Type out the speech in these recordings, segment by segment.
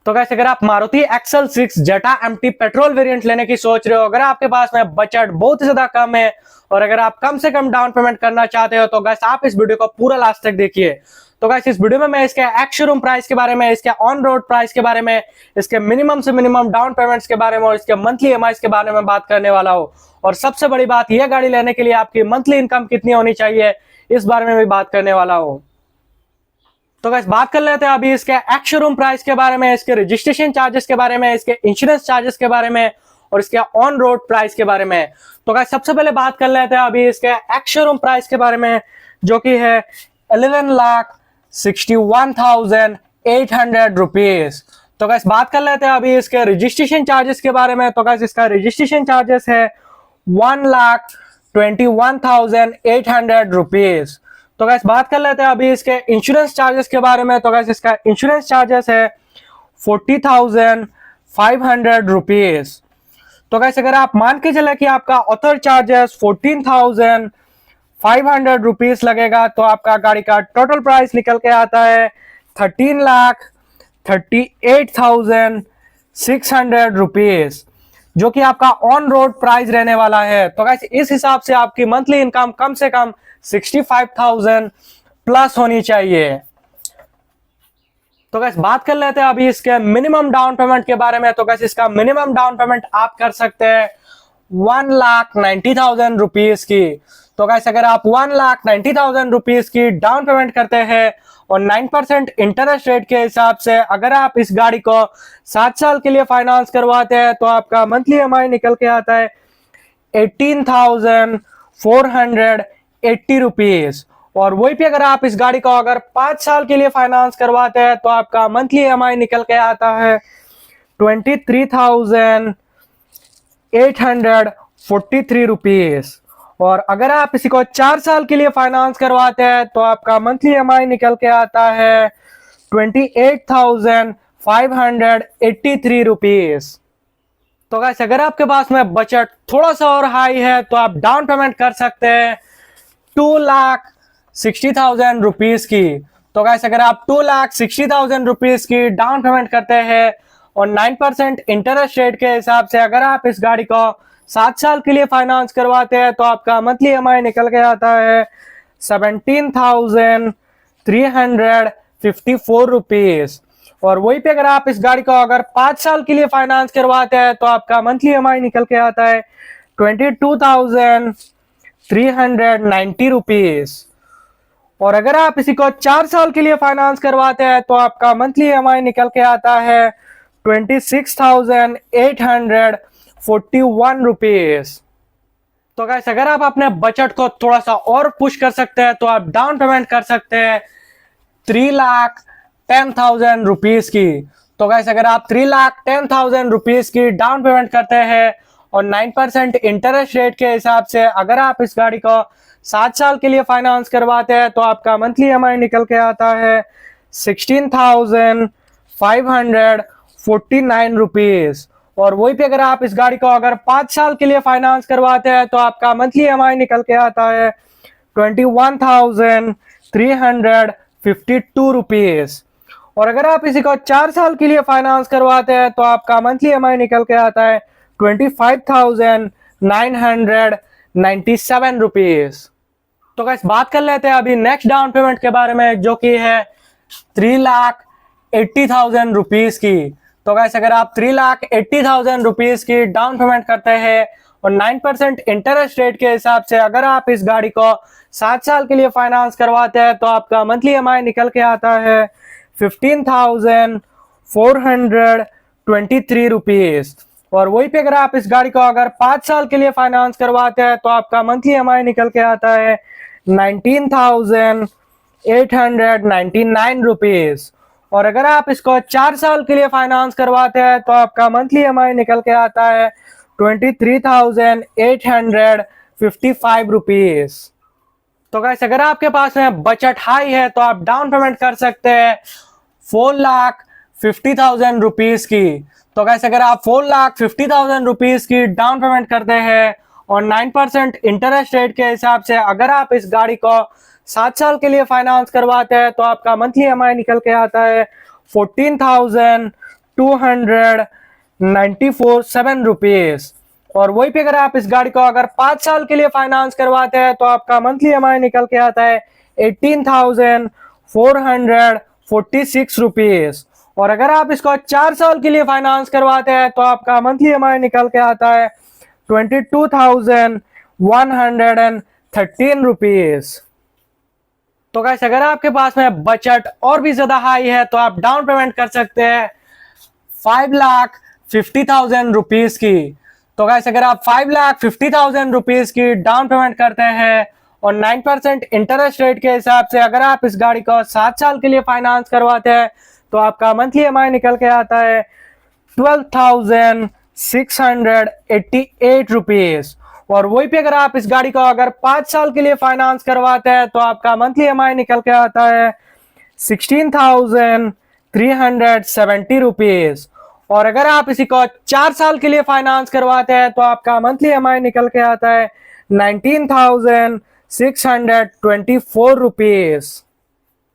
तो गाइस अगर आप मारुति एक्सल 6 जेटा एमटी पेट्रोल वेरिएंट लेने की सोच रहे हो, अगर आपके पास में बजट बहुत ही ज्यादा कम है और अगर आप कम से कम डाउन पेमेंट करना चाहते हो तो गाइस आप इस वीडियो को पूरा लास्ट तक देखिए। तो गाइस इस वीडियो में मैं इसके एक्स शोरूम प्राइस के बारे में, इसके ऑन रोड प्राइस के बारे में, इसके मिनिमम से मिनिमम डाउन पेमेंट्स के बारे में और इसके मंथली ईएमआई के बारे में बात करने वाला हूँ। और सबसे बड़ी बात, यह गाड़ी लेने के लिए आपकी मंथली इनकम कितनी होनी चाहिए, इस बारे में भी बात करने वाला हूँ। तो गाइस बात कर लेते हैं अभी इसके एक्स शोरूम प्राइस के बारे में, इसके रजिस्ट्रेशन चार्जेस के बारे में, इसके इंश्योरेंस चार्जेस के बारे में और इसके ऑन रोड प्राइस के बारे में। तो गाइस सबसे पहले बात कर लेते हैं अभी इसके एक्स शोरूम प्राइस के बारे में, जो कि है 11,61,800 रुपीज। तो गाइस बात कर लेते हैं अभी इसके रजिस्ट्रेशन चार्जेस के बारे में। तो गाइस इसका रजिस्ट्रेशन चार्जेस है 1,21,800 रुपीज। तो गाइस बात कर लेते हैं अभी इसके इंश्योरेंस चार्जेस के बारे में। तो गाइस इसका इंश्योरेंस चार्जेस है 40,500 रुपीज। तो गाइस अगर आप मान के चले कि आपका ऑथर चार्जेस 14,500 रुपीज लगेगा, तो आपका गाड़ी का टोटल प्राइस निकल के आता है 13,38,600 रुपीज, जो कि आपका ऑन रोड प्राइस रहने वाला है। तो गाइस इस हिसाब से आपकी मंथली इनकम कम से कम 65,000 प्लस होनी चाहिए। तो गाइस बात कर लेते हैं अभी इसके मिनिमम डाउन पेमेंट के बारे में। तो गाइस इसका मिनिमम डाउन पेमेंट आप कर सकते हैं 1,90,000 रुपीज की। तो गाइस अगर आप 1,90,000 रुपीज की डाउन पेमेंट करते हैं और 9% इंटरेस्ट रेट के हिसाब से अगर आप इस गाड़ी को 7 साल के लिए फाइनेंस करवाते हैं, तो आपका मंथली ईएमआई निकल के आता है 18,480 रुपीज। और वही पे अगर आप इस गाड़ी को अगर 5 साल के लिए फाइनेंस करवाते हैं, तो आपका मंथली ईएमआई निकल के आता है 23,843 रुपीज। और अगर आप इसी को 4 साल के लिए फाइनेंस करवाते हैं, तो आपका मंथली ईएमआई निकल के आता है 28,583 रुपीज। तो गाइस अगर आपके पास में बजट थोड़ा सा और हाई है, तो आप डाउन पेमेंट कर सकते हैं 2,60,000 रुपीज की। तो गाइस अगर आप 2,60,000 रुपीज की डाउन पेमेंट करते हैं और 9% इंटरेस्ट रेट के हिसाब से अगर आप इस गाड़ी को 7 साल के लिए फाइनेंस करवाते हैं, तो आपका मंथली ईएमआई निकल के आता है 17,354 रुपीज। और वही पे अगर आप इस गाड़ी को अगर 5 साल के लिए फाइनेंस करवाते हैं, तो आपका मंथली ईएमआई निकल के आता है 22,390 रुपीज। और अगर आप इसी को 4 साल के लिए फाइनेंस करवाते हैं, तो आपका मंथली ईएमआई निकल के आता है 26,841 रुपीज। तो गाइस अगर आप अपने बजट को थोड़ा सा और पुश कर सकते हैं, तो आप डाउन पेमेंट कर सकते हैं 3,10,000 रुपीज की। तो गाइस अगर आप 3,10,000 रुपीज की डाउन पेमेंट करते हैं और 9% इंटरेस्ट रेट के हिसाब से अगर आप इस गाड़ी को 7 साल के लिए फाइनेंस करवाते हैं, तो आपका मंथली ईएमआई निकल के आता है 16,549 रुपीज। और वही पे अगर आप इस गाड़ी को अगर 5 साल के लिए फाइनेंस करवाते हैं, तो आपका मंथली ईएमआई निकल के आता है 21,352 रुपीज। और अगर आप इसी को 4 साल के लिए फाइनेंस करवाते हैं, तो आपका मंथली ईएमआई निकल के आता है 25,997 रुपीज। तो गाइस बात कर लेते हैं अभी नेक्स्ट डाउन पेमेंट के बारे में, जो कि है 3,80,000 रुपीज की। तो गाइस अगर आप 3,80,000 रुपीज की डाउन पेमेंट करते हैं और 9% इंटरेस्ट रेट के हिसाब से अगर आप इस गाड़ी को 7 साल के लिए फाइनेंस करवाते हैं, तो आपका मंथली ईएमआई निकल के आता है 15,423 रुपीज। और वही पे अगर आप इस गाड़ी को अगर 5 साल के लिए फाइनेंस करवाते हैं, तो आपका मंथली ईएमआई निकल के आता है 19,899 रुपीज। और अगर आप इसको 4 साल के लिए फाइनेंस करवाते हैं, तो आपका मंथली ईएमआई निकल के आता है 23,855 रुपीज। तो गाइस अगर आपके पास में बजट हाई है, तो आप डाउन पेमेंट कर सकते हैं 4,50,000 रुपीज की। तो गाइस अगर आप 4,50,000 रुपीज की डाउन पेमेंट करते हैं और 9% इंटरेस्ट रेट के हिसाब से अगर आप इस गाड़ी को 7 साल के लिए फाइनेंस करवाते हैं, तो आपका मंथली ईएमआई निकल के आता है 294.7 रुपीज। और वहीं पे अगर आप इस गाड़ी को अगर 5 साल के लिए फाइनेंस करवाते हैं तो आपका मंथली EMI निकल के आता है 18,446 रुपीज। और अगर आप इसको 4 साल के लिए फाइनेंस करवाते हैं तो आपका मंथली EMI निकल के आता है 22,113 रुपीज। तो गाइस अगर आपके पास में बजट और भी ज्यादा हाई है तो आप डाउन पेमेंट कर सकते हैं 5,50,000 रुपीज की। तो गाइस अगर आप 5,50,000 रुपीज की डाउन पेमेंट करते हैं और 9% इंटरेस्ट रेट के हिसाब से अगर आप इस गाड़ी को 7 साल के लिए फाइनेंस करवाते हैं तो आपका मंथली EMI निकल के आता है 12,688 रुपीज। और वहीं पे अगर आप इस गाड़ी को अगर 5 साल के लिए फाइनेंस करवाते हैं तो आपका मंथली EMI निकल के आता है 16,370 रुपीज। और अगर आप इसी को 4 साल के लिए फाइनेंस करवाते हैं तो आपका मंथली EMI निकल के आता है 19,624 रुपीज।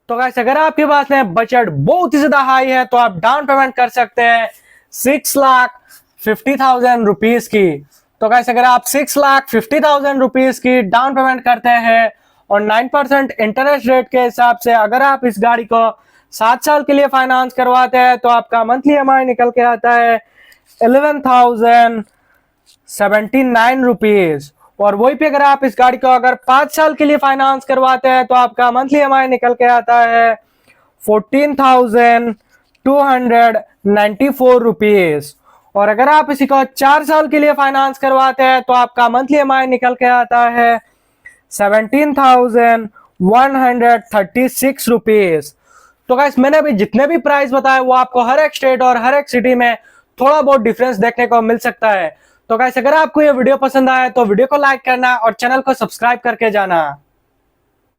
तो गाइस अगर आपके पास में बजट बहुत ही ज्यादा हाई है तो आप डाउन पेमेंट कर सकते हैं 6,50,000 रुपीज की। तो गाइस अगर आप 6,50,000 रुपीज की डाउन पेमेंट करते हैं और 9% इंटरेस्ट रेट के हिसाब से अगर आप इस गाड़ी को 7 साल के लिए फाइनेंस करवाते हैं तो आपका मंथली EMI निकल के आता है 11,079 रुपीज। और वहीं पे अगर आप इस गाड़ी को अगर 5 साल के लिए फाइनेंस करवाते हैं तो आपका मंथली EMI निकल के आता है 14,294 रुपीज। और अगर आप इसी को 4 साल के लिए फाइनेंस करवाते हैं तो आपका मंथली EMI निकल के आता है 17,136 रुपीज। तो गाइस मैंने अभी जितने भी प्राइस बताए वो आपको हर एक स्टेट और हर एक सिटी में थोड़ा बहुत डिफरेंस देखने को मिल सकता है। तो गाइस अगर आपको ये वीडियो पसंद आया तो वीडियो को लाइक करना और चैनल को सब्सक्राइब करके जाना।